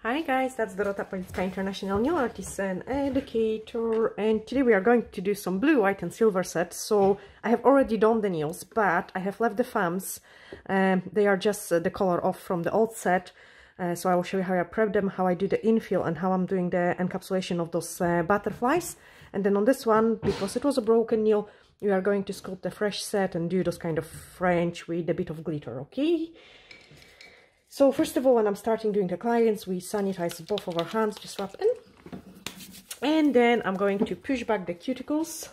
Hi guys, that's Dorota Palicka, International Nail Artist and Educator, and today we are going to do some blue, white and silver sets. So I have already done the nails, but I have left the thumbs. They are just the color off from the old set. So I will show you how I prep them, how I do the infill, and how I'm doing the encapsulation of those butterflies. And then on this one, because it was a broken nail, we are going to sculpt a fresh set and do those kind of French with a bit of glitter, okay? So first of all, when I'm starting doing the clients, we sanitize both of our hands, just rub in. And then I'm going to push back the cuticles.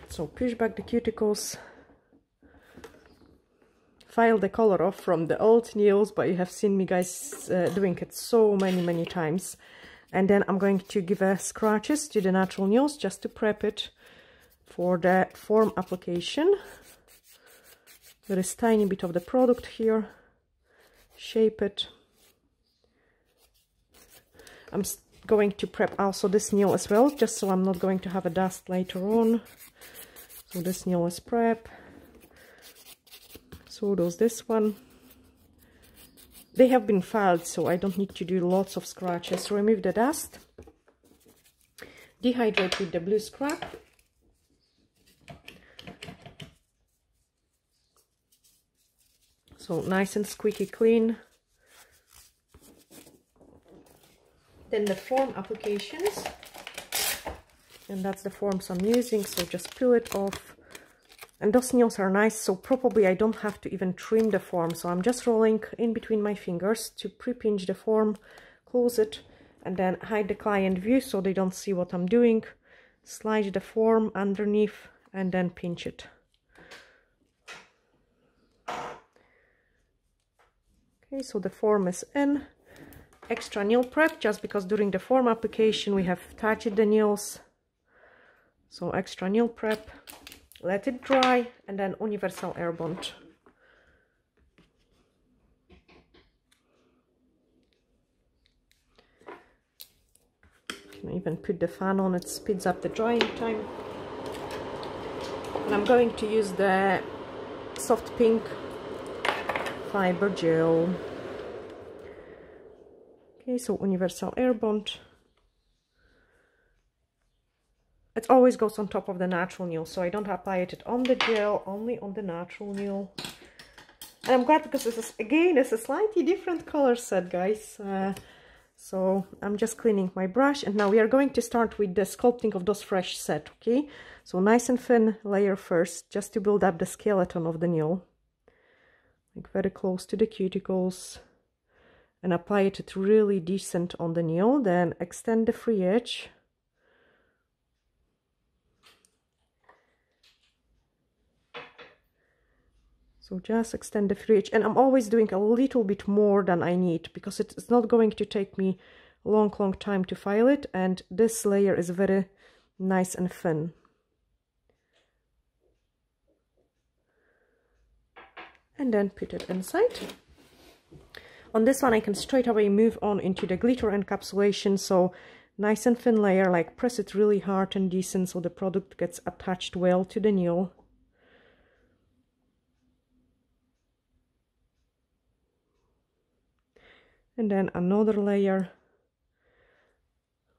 So push back the cuticles. File the color off from the old nails, but you have seen me guys doing it so many times. And then I'm going to give scratches to the natural nails just to prep it for the form application. There is tiny bit of the product here. Shape it. I'm going to prep also this nail as well, just so I'm not going to have a dust later on. So this nail is prep. So does this one. They have been filed, so I don't need to do lots of scratches. Remove the dust. Dehydrate with the blue scrap. So nice and squeaky clean. Then the form applications. And that's the forms I'm using, so just peel it off. And those nails are nice, so probably I don't have to even trim the form. So I'm just rolling in between my fingers to pre-pinch the form, close it, and then hide the client view so they don't see what I'm doing. Slide the form underneath and then pinch it. Okay, so the form is in. Extra nail prep, just because during the form application we have touched the nails. So extra nail prep. Let it dry, and then universal air bond. You can even put the fan on, it speeds up the drying time. And I'm going to use the soft pink fiber gel. Okay, so universal air bond. It always goes on top of the natural nail, so I don't apply it on the gel, only on the natural nail. And I'm glad because this is, again, it's a slightly different color set, guys. So I'm just cleaning my brush, and now we are going to start with the sculpting of those fresh set, okay? So nice and thin layer first, just to build up the skeleton of the nail. Like very close to the cuticles. And apply it really decent on the nail, then extend the free edge. So just extend the free edge, and I'm always doing a little bit more than I need because it's not going to take me a long time to file it, and this layer is very nice and thin. And then put it inside. On this one I can straight away move on into the glitter encapsulation, so nice and thin layer, like press it really hard and decent so the product gets attached well to the nail. And then another layer,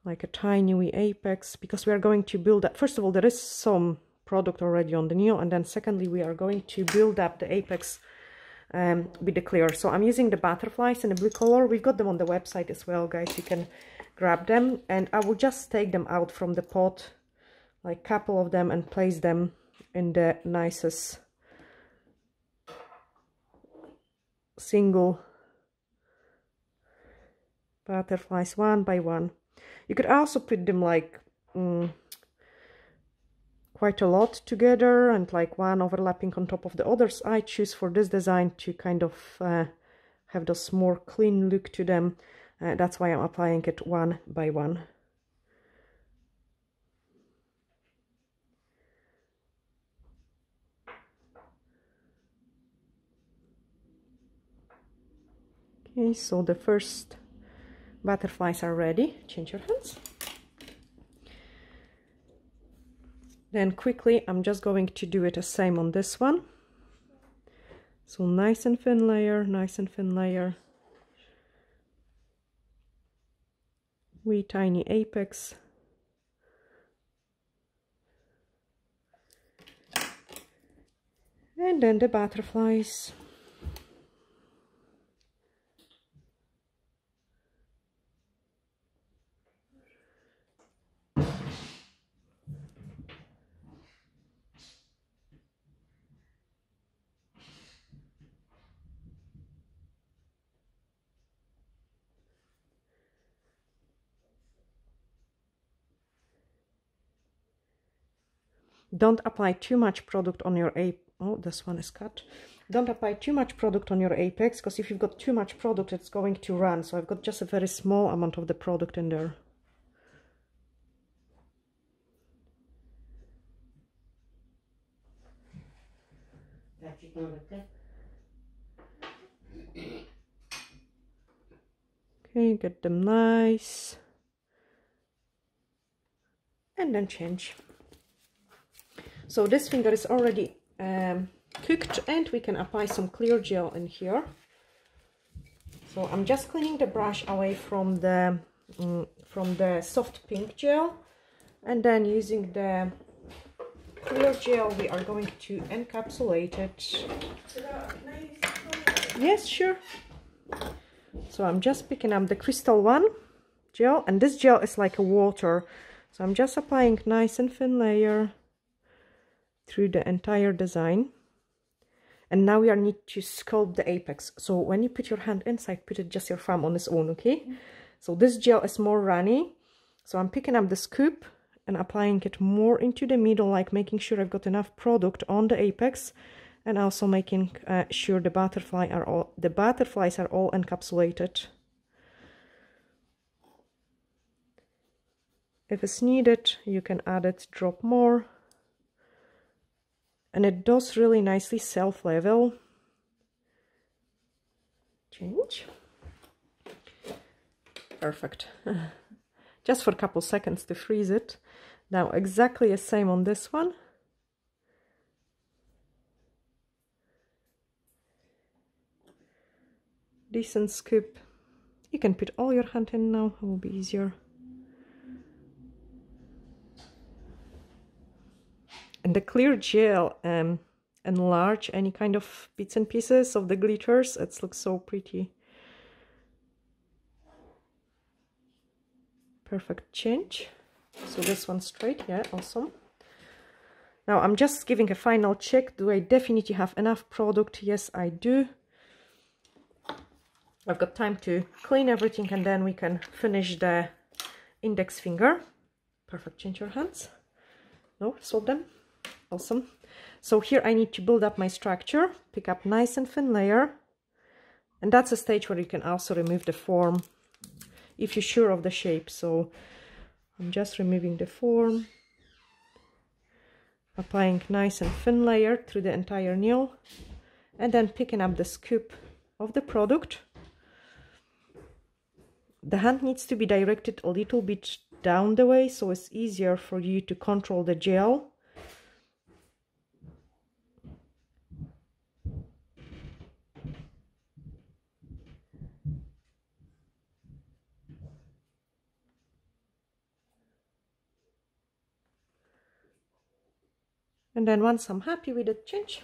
like a tiny wee apex, because we are going to build up. First of all, there is some product already on the nail, and then secondly, we are going to build up the apex with the clear. So I'm using the butterflies in the blue color. We've got them on the website as well, guys. You can grab them, and I will just take them out from the pot, like a couple of them, and place them in the nicest single butterflies one by one. You could also put them like quite a lot together and like one overlapping on top of the others. I choose for this design to kind of have this more clean look to them. That's why I'm applying it one by one. Okay, so the first butterflies are ready. Change your hands. Then quickly I'm just going to do it the same on this one. So So nice and thin layer, nice and thin layer. Wee tiny apex. And then the butterflies. Don't apply too much product on your apex. Oh, this one is cut. Don't apply too much product on your apex, because if you've got too much product, it's going to run. So I've got just a very small amount of the product in there. Okay, get them nice. And then change. So this finger is already cooked, and we can apply some clear gel in here. So I'm just cleaning the brush away from the soft pink gel, and then using the clear gel we are going to encapsulate it. Yes, sure. So I'm just picking up the crystal one gel, and this gel is like a water. So I'm just applying nice and thin layer through the entire design. And now we are need to sculpt the apex. So when you put your hand inside, put it just your thumb on its own, okay? So this gel is more runny. So I'm picking up the scoop and applying it more into the middle, like making sure I've got enough product on the apex, and also making sure the butterflies are all encapsulated. If it's needed, you can add it, drop more. And it does really nicely self-level. Change. Perfect. Just for a couple seconds to freeze it. Now exactly the same on this one. Decent scoop. You can put all your hand in now, it will be easier. And the clear gel enlarge any kind of bits and pieces of the glitters. It looks so pretty. Perfect change. So this one straight, yeah, awesome. Now I'm just giving a final check. Do I definitely have enough product? Yes, I do. I've got time to clean everything, and then we can finish the index finger. Perfect, change your hands. No, swap them. Awesome. So here I need to build up my structure, pick up nice and thin layer, and that's a stage where you can also remove the form if you're sure of the shape. So I'm just removing the form, applying nice and thin layer through the entire nail, and then picking up the scoop of the product. The hand needs to be directed a little bit down the way, so it's easier for you to control the gel. And then once I'm happy with the change,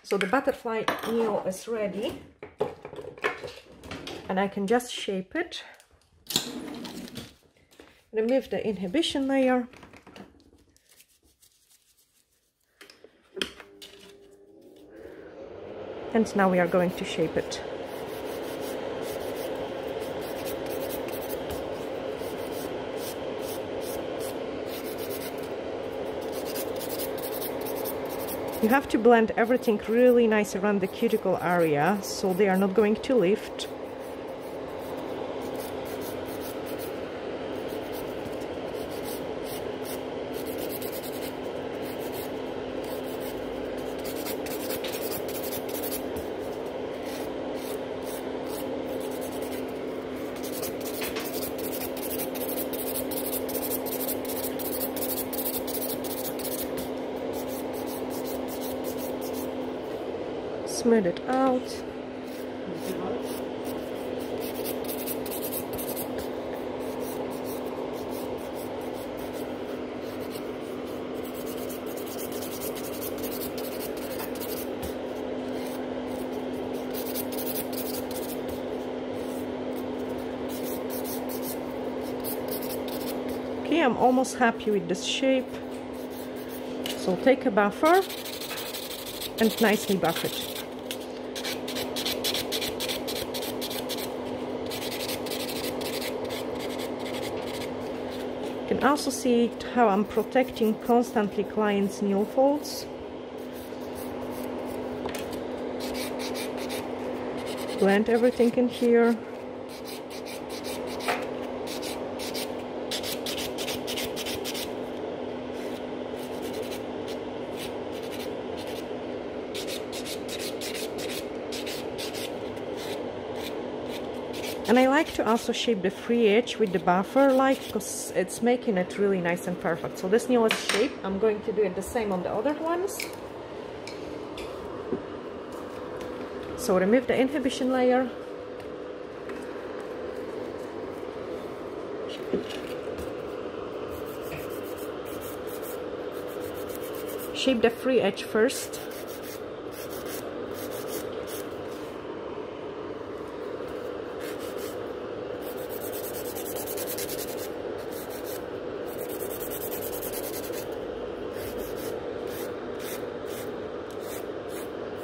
so the butterfly nail is ready, and I can just shape it, remove the inhibition layer, and now we are going to shape it. You have to blend everything really nice around the cuticle area, so they are not going to lift. smooth it out. Okay, I'm almost happy with this shape. So take a buffer and nicely buff it. You can also see how I'm protecting constantly clients' nail folds. Blend everything in here. And I like to also shape the free edge with the buffer, because it's making it really nice and perfect. So this nail is shaped. I'm going to do it the same on the other ones. So remove the inhibition layer. Shape the free edge first.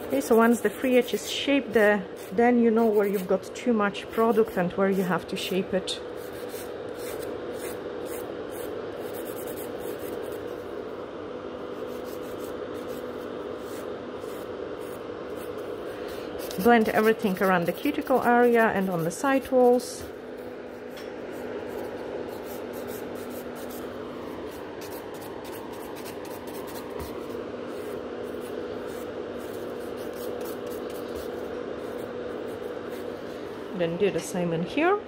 Okay, so once the free edge is shaped, then you know where you've got too much product and where you have to shape it. Blend everything around the cuticle area and on the side walls. Then do the same in here.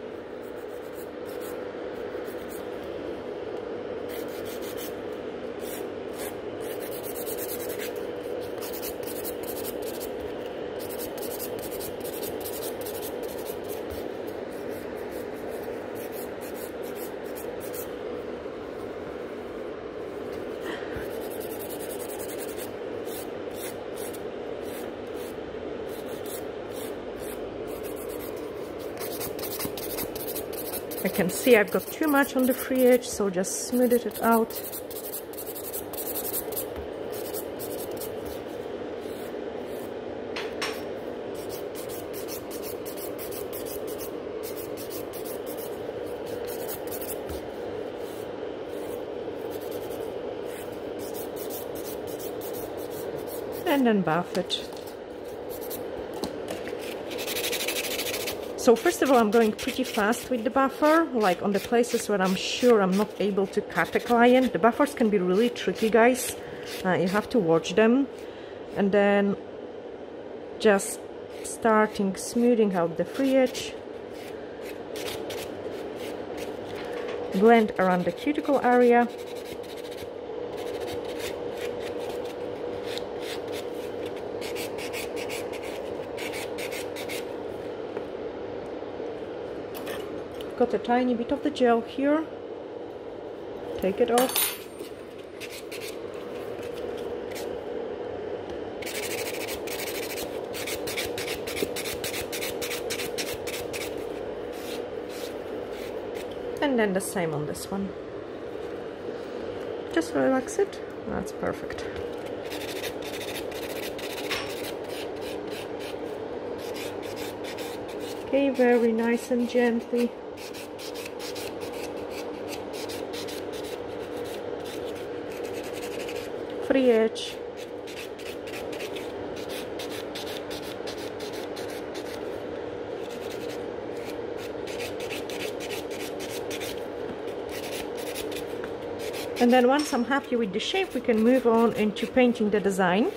I can see I've got too much on the free edge, so just smooth it out. And then buff it. So first of all, I'm going pretty fast with the buffer, like on the places where I'm sure I'm not able to cut a client. The buffers can be really tricky, guys. You have to watch them. And then just starting smoothing out the free edge. Blend around the cuticle area. Got a tiny bit of the gel here. Take it off. And then the same on this one. Just relax it. That's perfect. Okay, very nice and gently. Free edge. And then once I'm happy with the shape, we can move on into painting the design.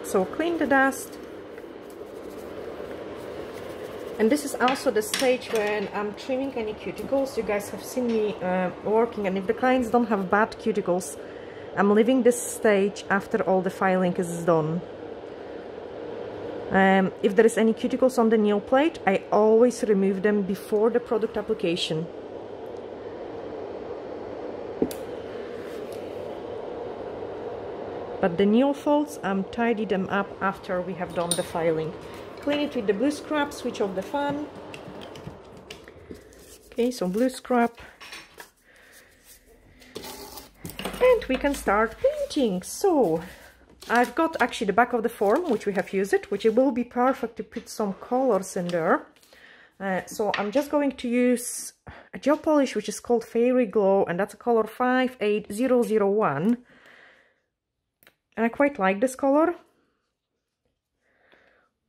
So clean the dust. And this is also the stage when I'm trimming any cuticles. You guys have seen me working, and if the clients don't have bad cuticles, I'm leaving this stage after all the filing is done. If there is any cuticles on the nail plate, I always remove them before the product application. But the nail folds, tidy them up after we have done the filing. Clean it with the blue scrub, switch off the fan. Okay, so blue scrub. And we can start painting. So, I've got actually the back of the form, which we have used it, which it will be perfect to put some colors in there. So I'm just going to use a gel polish, which is called Fairy Glow, and that's a color 58001. And I quite like this color.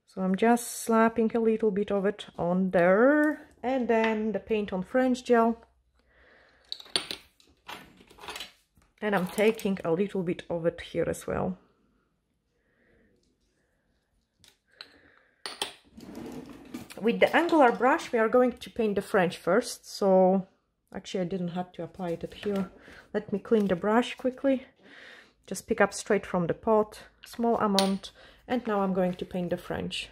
So I'm just slapping a little bit of it on there, and then the paint on French gel. And I'm taking a little bit of it here as well. With the angular brush, we are going to paint the French first. So actually I didn't have to apply it here. Let me clean the brush quickly. Just pick up straight from the pot, small amount, and now I'm going to paint the French.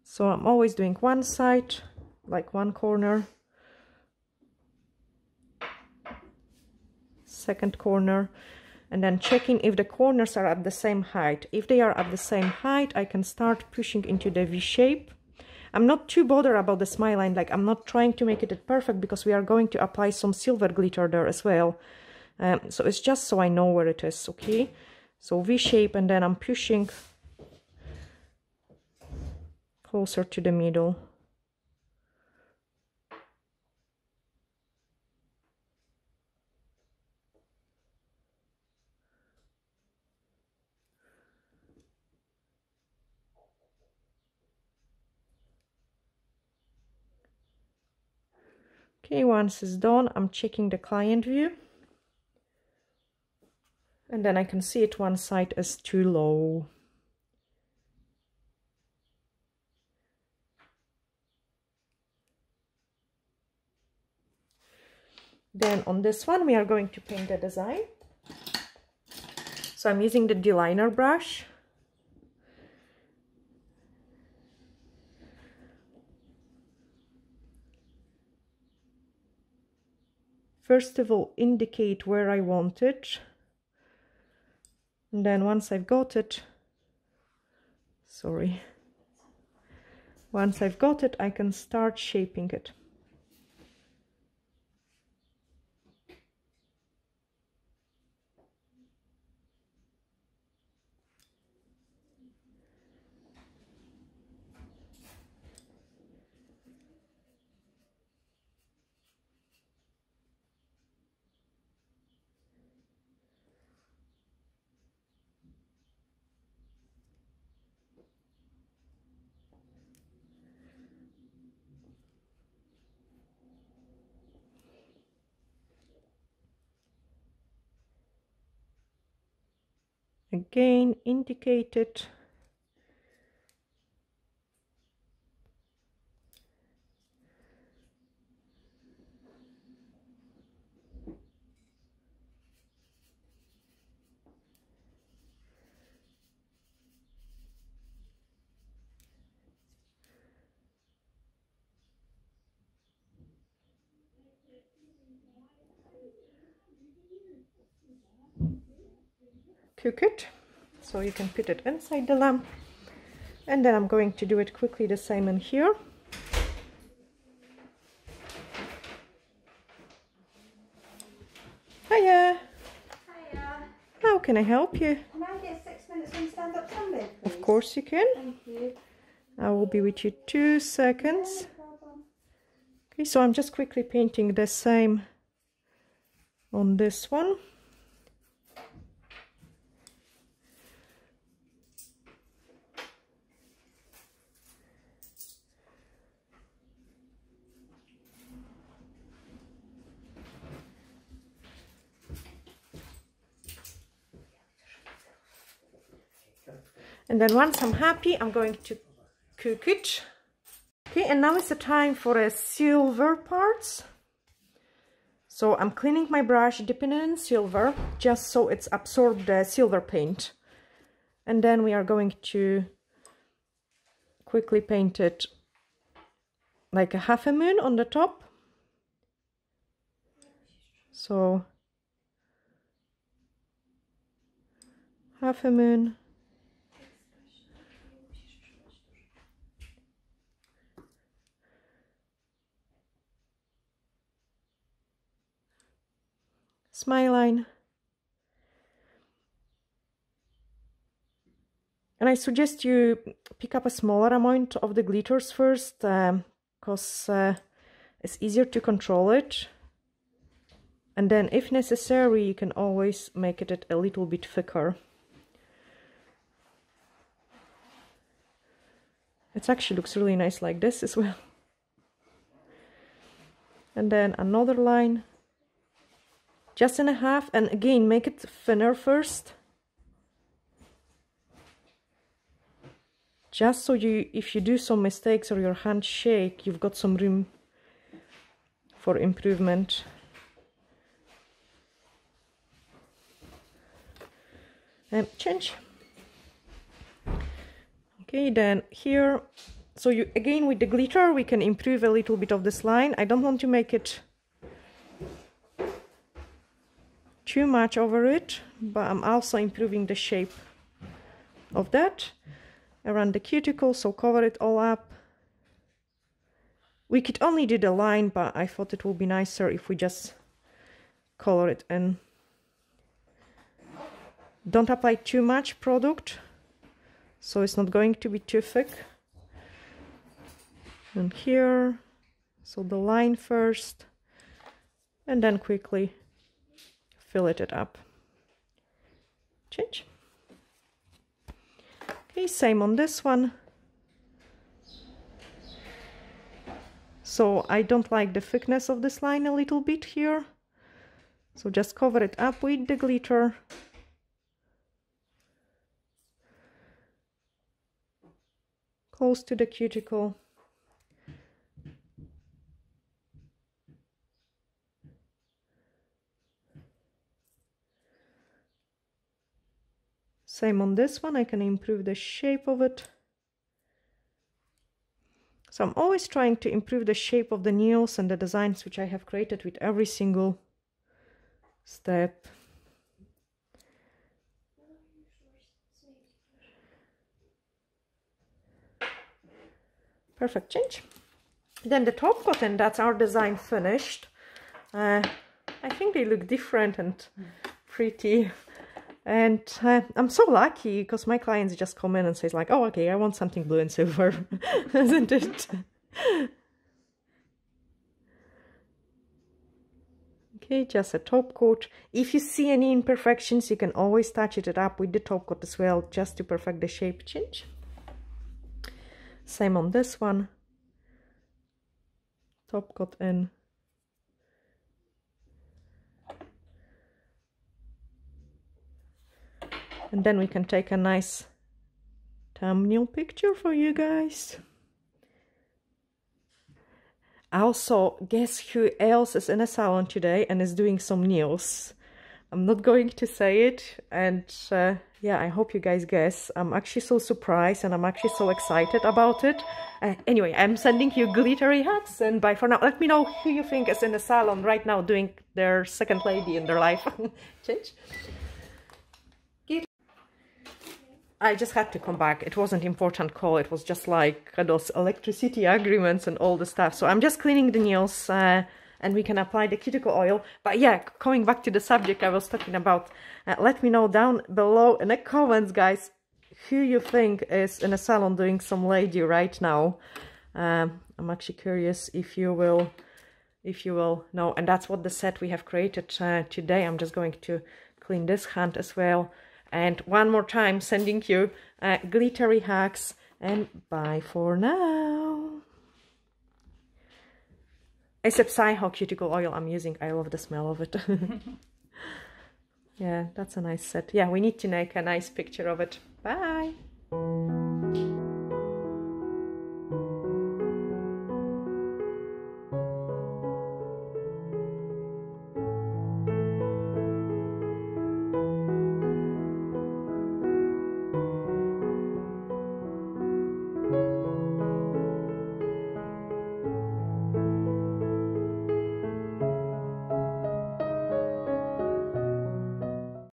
So I'm always doing one side, like one corner, second corner, and then checking if the corners are at the same height. If they are at the same height, I can start pushing into the V shape. I'm not too bothered about the smile line, like I'm not trying to make it perfect because we are going to apply some silver glitter there as well. So it's just so I know where it is, okay? So V shape, and then I'm pushing closer to the middle. Okay, once it's done, I'm checking the client view. And then I can see it one side is too low. Then on this one, we are going to paint the design. So I'm using the D-liner brush. First of all, indicate where I want it. And then once I've got it, once I've got it, I can start shaping it. Again, indicate it. Cook it, so you can put it inside the lamp. And then I'm going to do it quickly the same in here. Hiya! Hiya! How can I help you? Can I get 6 minutes on stand-up Sunday, please? Of course you can. Thank you. I will be with you 2 seconds. No problem. Okay, so I'm just quickly painting the same on this one. And then once I'm happy, I'm going to cook it. Okay, and now it's the time for a silver parts. So I'm cleaning my brush, dipping it in silver, just so it's absorbed the silver paint. And then we are going to quickly paint it like a half a moon on the top. So half a moon. Smile line. And I suggest you pick up a smaller amount of the glitters first, because it's easier to control it. And then if necessary, you can always make it a little bit thicker. It actually looks really nice like this as well. And then another line. Just in a half, and again make it thinner first, just so if you do some mistakes or your hand shake, you've got some room for improvement. Change. Okay, then here, so you again with the glitter we can improve a little bit of this line. I don't want to make it too much over it, but I'm also improving the shape of that around the cuticle, so cover it all up. We could only do the line, but I thought it would be nicer if we just color it in. Don't apply too much product, so it's not going to be too thick. And here, so the line first, and then quickly fill it up. Change. Okay, same on this one. So I don't like the thickness of this line a little bit here, so just cover it up with the glitter. Close to the cuticle. Same on this one, I can improve the shape of it. So I'm always trying to improve the shape of the nails and the designs which I have created with every single step. Perfect, change. Then the top coat, and that's our design finished. I think they look different and pretty. And I'm so lucky because my clients just come in and says like, oh, okay, I want something blue and silver, isn't it? Okay, just a top coat. If you see any imperfections, you can always touch it up with the top coat as well, just to perfect the shape. Change. Same on this one. Top coat in. And then we can take a nice thumbnail picture for you guys. Also, guess who else is in a salon today and is doing some nails? I'm not going to say it, and yeah, I hope you guys guess. I'm actually so surprised and I'm actually so excited about it. Anyway, I'm sending you glittery hats, and bye for now. Let me know who you think is in the salon right now doing their second lady in their life. Change. I just had to come back. It wasn't an important call. It was just like those electricity agreements and all the stuff. So I'm just cleaning the nails and we can apply the cuticle oil. But yeah, coming back to the subject I was talking about, let me know down below in the comments, guys, who you think is in a salon doing some lady right now. I'm actually curious if you will know. And that's what the set we have created today. I'm just going to clean this hand as well. And one more time, sending you glittery hacks, and bye for now. Except Psyho cuticle oil I'm using. I love the smell of it. Yeah, that's a nice set. Yeah, we need to make a nice picture of it. Bye.